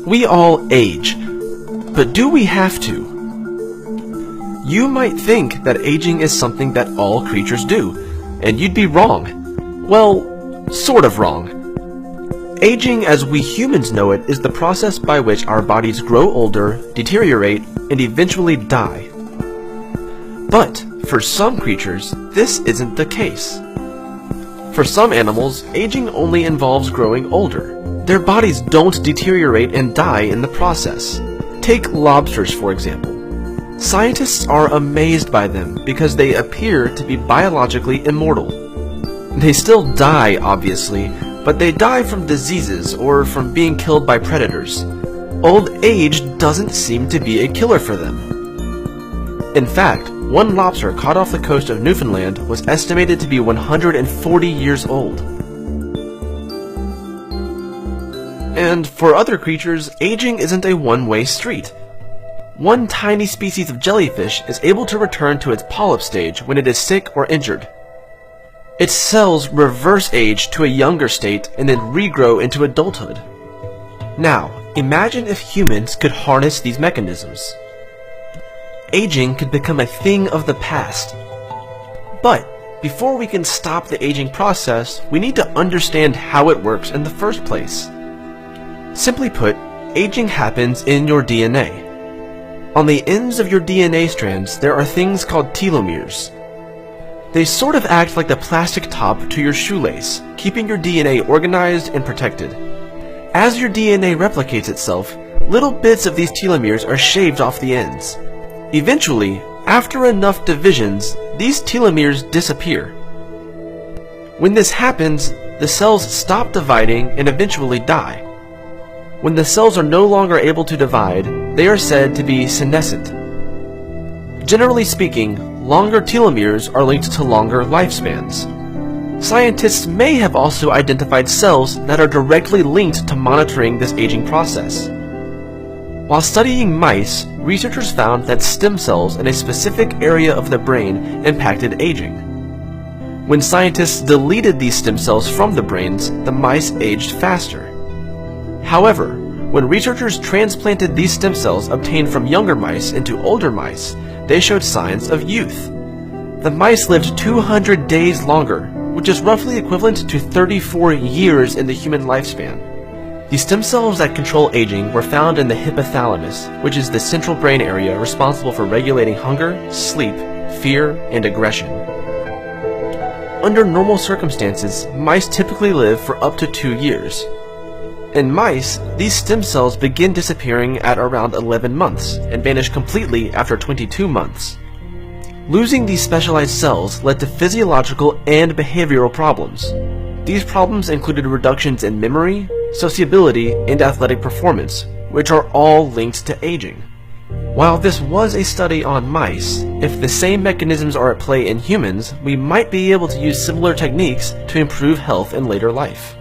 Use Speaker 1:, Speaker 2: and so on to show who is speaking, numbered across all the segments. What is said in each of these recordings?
Speaker 1: We all age, but do we have to? You might think that aging is something that all creatures do, and you'd be wrong. Well, sort of wrong. Aging as we humans know it is the process by which our bodies grow older, deteriorate, and eventually die. But for some creatures, this isn't the case. For some animals, aging only involves growing older. Their bodies don't deteriorate and die in the process. Take lobsters, for example. Scientists are amazed by them because they appear to be biologically immortal. They still die, obviously, but they die from diseases or from being killed by predators. Old age doesn't seem to be a killer for them. In fact, one lobster caught off the coast of Newfoundland was estimated to be 140 years old. And for other creatures, aging isn't a one-way street. One tiny species of jellyfish is able to return to its polyp stage when it is sick or injured. Its cells reverse age to a younger state and then regrow into adulthood. Now, imagine if humans could harness these mechanisms. Aging could become a thing of the past. But before we can stop the aging process, we need to understand how it works in the first place. Simply put, aging happens in your DNA. On the ends of your DNA strands, there are things called telomeres. They sort of act like the plastic top to your shoelace, keeping your DNA organized and protected. As your DNA replicates itself, little bits of these telomeres are shaved off the ends. Eventually, after enough divisions, these telomeres disappear. When this happens, the cells stop dividing and eventually die. When the cells are no longer able to divide, they are said to be senescent. Generally speaking, longer telomeres are linked to longer lifespans. Scientists may have also identified cells that are directly linked to monitoring this aging process. While studying mice, researchers found that stem cells in a specific area of the brain impacted aging. When scientists deleted these stem cells from the brains, the mice aged faster. However, when researchers transplanted these stem cells obtained from younger mice into older mice, they showed signs of youth. The mice lived 200 days longer, which is roughly equivalent to 34 years in the human lifespan. The stem cells that control aging were found in the hypothalamus, which is the central brain area responsible for regulating hunger, sleep, fear, and aggression. Under normal circumstances, mice typically live for up to 2 years. In mice, these stem cells begin disappearing at around 11 months and vanish completely after 22 months. Losing these specialized cells led to physiological and behavioral problems. These problems included reductions in memory, sociability, and athletic performance, which are all linked to aging. While this was a study on mice, if the same mechanisms are at play in humans, we might be able to use similar techniques to improve health in later life.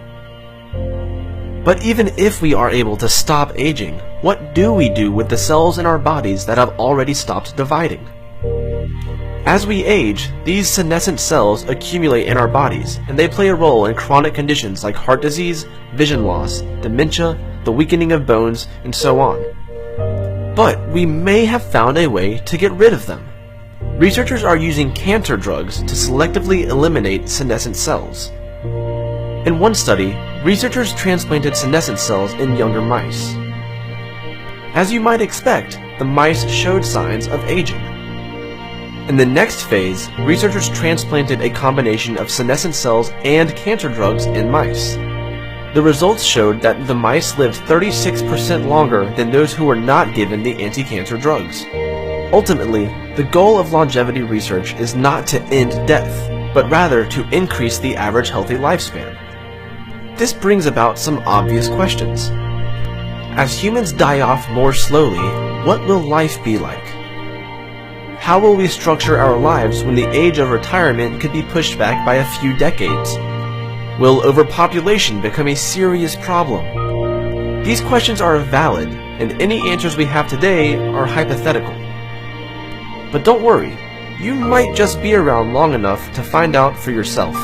Speaker 1: But even if we are able to stop aging, what do we do with the cells in our bodies that have already stopped dividing? As we age, these senescent cells accumulate in our bodies, and they play a role in chronic conditions like heart disease, vision loss, dementia, the weakening of bones, and so on. But we may have found a way to get rid of them. Researchers are using cancer drugs to selectively eliminate senescent cells. In one study, researchers transplanted senescent cells in younger mice. As you might expect, the mice showed signs of aging. In the next phase, researchers transplanted a combination of senescent cells and cancer drugs in mice. The results showed that the mice lived 36% longer than those who were not given the anti-cancer drugs. Ultimately, the goal of longevity research is not to end death, but rather to increase the average healthy lifespan. This brings about some obvious questions. As humans die off more slowly, what will life be like? How will we structure our lives when the age of retirement could be pushed back by a few decades? Will overpopulation become a serious problem? These questions are valid, and any answers we have today are hypothetical. But don't worry, you might just be around long enough to find out for yourself.